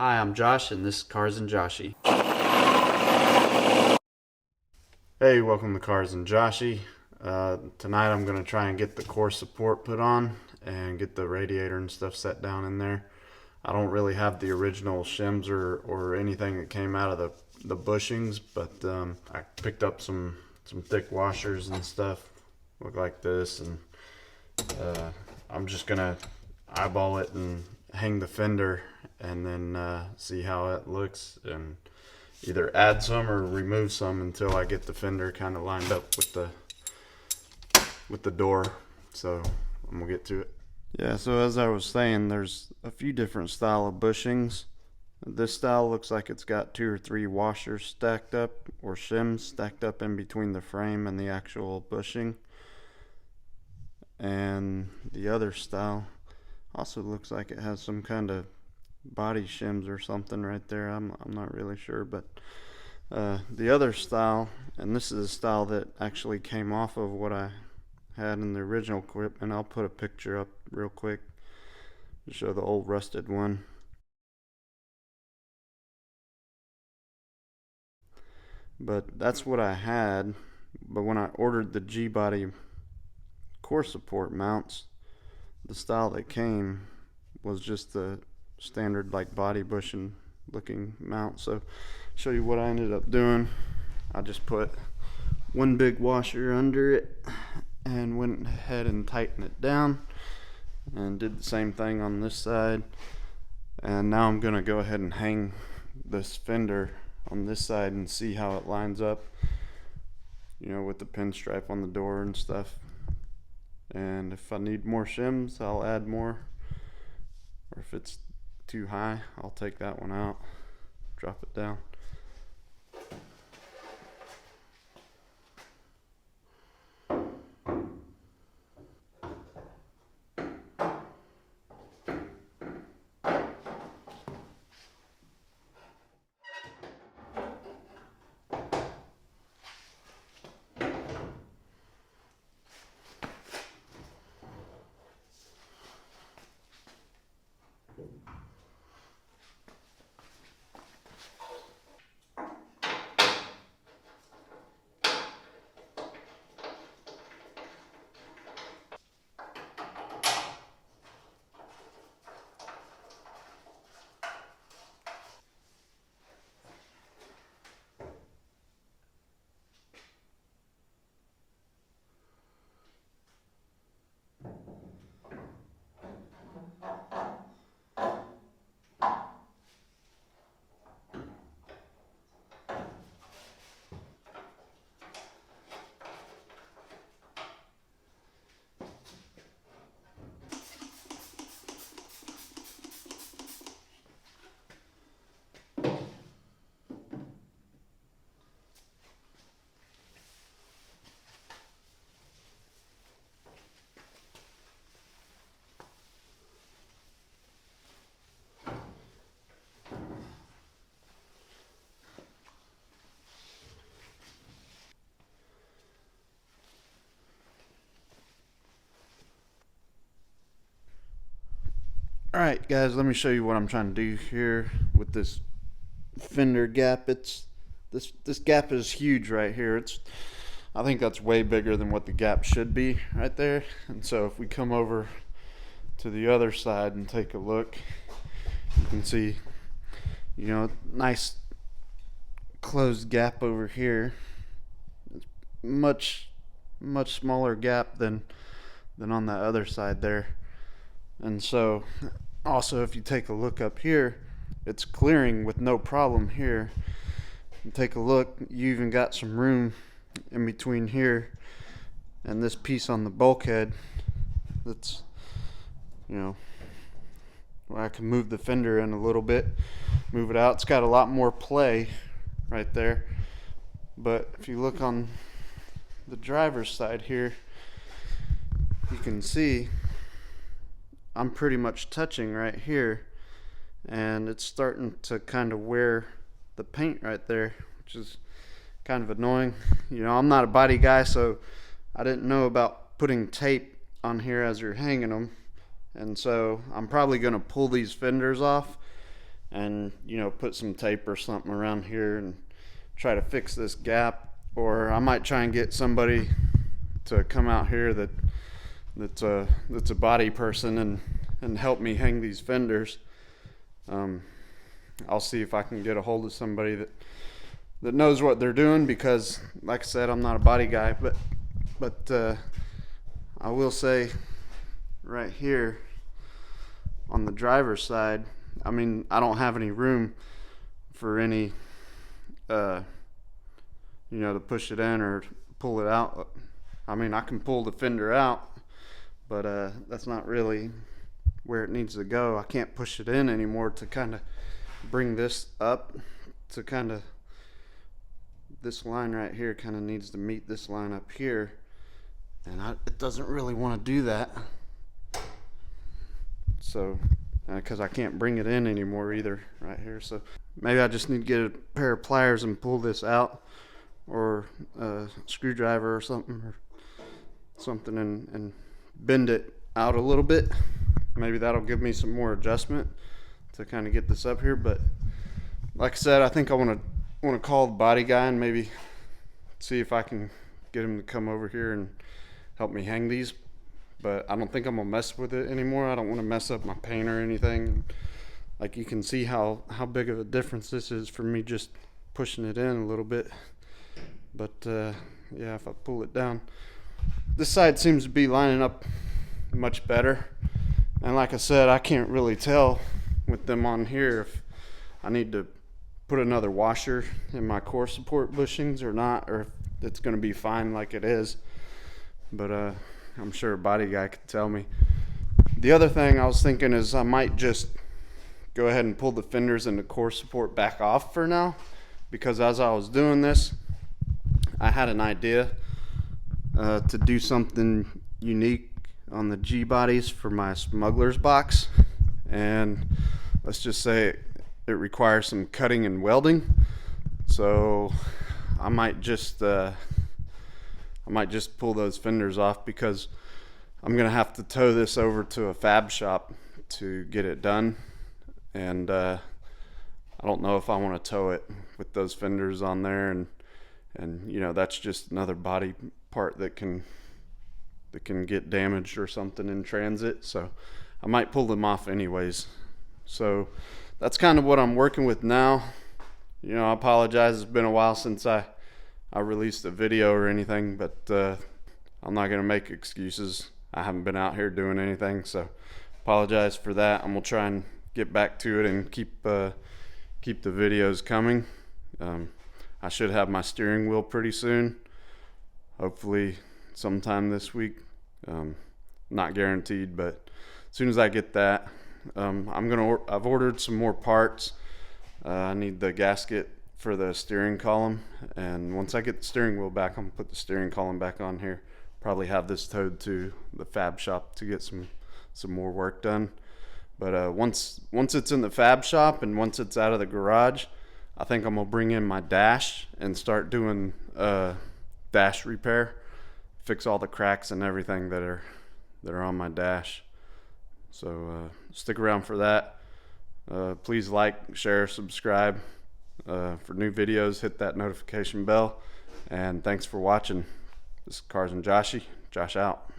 Hi, I'm Josh, and this is Cars and Joshy. Hey, welcome to Cars and Joshy. Tonight I'm going to try and get the core support put on and get the radiator and stuff set down in there. I don't really have the original shims or anything that came out of the bushings, but I picked up some thick washers and stuff, look like this, and I'm just going to eyeball it and hang the fender and then see how it looks and either add some or remove some until I get the fender kind of lined up with the door. So I'm gonna get to it. Yeah, so as I was saying, there's a few different style of bushings. This style looks like it's got 2 or 3 washers stacked up or shims stacked up in between the frame and the actual bushing. And the other style also looks like it has some kind of body shims or something right there. I'm not really sure, but the other style, and this is a style that actually came off of what I had in the original clip, and I'll put a picture up real quick to show the old rusted one. But that's what I had. But when I ordered the G-body core support mounts, the style that came was just the standard like body bushing looking mount. So show you what I ended up doing. I just put one big washer under it and went ahead and tightened it down and did the same thing on this side. And now I'm gonna go ahead and hang this fender on this side and see how it lines up, you know, with the pinstripe on the door and stuff. And if I need more shims, I'll add more, or if it's too high, I'll take that one out, drop it down. Alright guys, let me show you what I'm trying to do here with this fender gap. It's this gap is huge right here. I think that's way bigger than what the gap should be right there. And so if we come over to the other side and take a look, you can see, you know, nice closed gap over here. It's much smaller gap than on that other side there. And so also if you take a look up here, it's clearing with no problem here. And take a look, you even got some room in between here and this piece on the bulkhead that's, you know, where I can move the fender in a little bit, move it out. It's got a lot more play right there. But if you look on the driver's side here, you can see I'm pretty much touching right here, and it's starting to kind of wear the paint right there, which is kind of annoying. You know, I'm not a body guy, so I didn't know about putting tape on here as you're hanging them, and so I'm probably going to pull these fenders off and put some tape or something around here and try to fix this gap. Or I might try and get somebody to come out here that's a body person and help me hang these fenders. I'll see if I can get a hold of somebody that knows what they're doing, because like I said, I'm not a body guy, but I will say right here on the driver's side, I mean, I don't have any room for any to push it in or pull it out. I mean, I can pull the fender out, but that's not really where it needs to go. I can't push it in anymore to kind of bring this up to kind of, this line right here kind of needs to meet this line up here, and it doesn't really want to do that. So because I can't bring it in anymore either right here, so maybe I just need to get a pair of pliers and pull this out, or a screwdriver or something and bend it out a little bit. Maybe that'll give me some more adjustment to kind of get this up here. But like I said, I think I want to call the body guy and maybe see if I can get him to come over here and help me hang these. But I don't think I'm gonna mess with it anymore. I don't want to mess up my paint or anything. Like, you can see how big of a difference this is for me just pushing it in a little bit. But yeah, if I pull it down, this side seems to be lining up much better. And like I said, I can't really tell with them on here if I need to put another washer in my core support bushings or not, or if it's going to be fine like it is. But I'm sure a body guy could tell me. The other thing I was thinking is I might just go ahead and pull the fenders and the core support back off for now, because as I was doing this, I had an idea to do something unique on the G bodies for my smuggler's box, and let's just say it requires some cutting and welding. So I might just pull those fenders off, because I'm gonna have to tow this over to a fab shop to get it done, and I don't know if I want to tow it with those fenders on there, and that's just another body part that can get damaged or something in transit. So I might pull them off anyways. So that's kind of what I'm working with now. I apologize, it's been a while since I released a video or anything, but I'm not gonna make excuses. I haven't been out here doing anything, so apologize for that. I'm gonna try and get back to it and keep the videos coming. I should have my steering wheel pretty soon, hopefully sometime this week. Not guaranteed, but as soon as I get that, I've ordered some more parts. I need the gasket for the steering column, and once I get the steering wheel back, I'm gonna put the steering column back on here. Probably have this towed to the fab shop to get some more work done. But once it's in the fab shop and once it's out of the garage, I think I'm gonna bring in my dash and start doing dash repair, fix all the cracks and everything that are on my dash. So stick around for that. Please like, share, subscribe. For new videos, hit that notification bell. And thanks for watching. This is Cars and Josh out.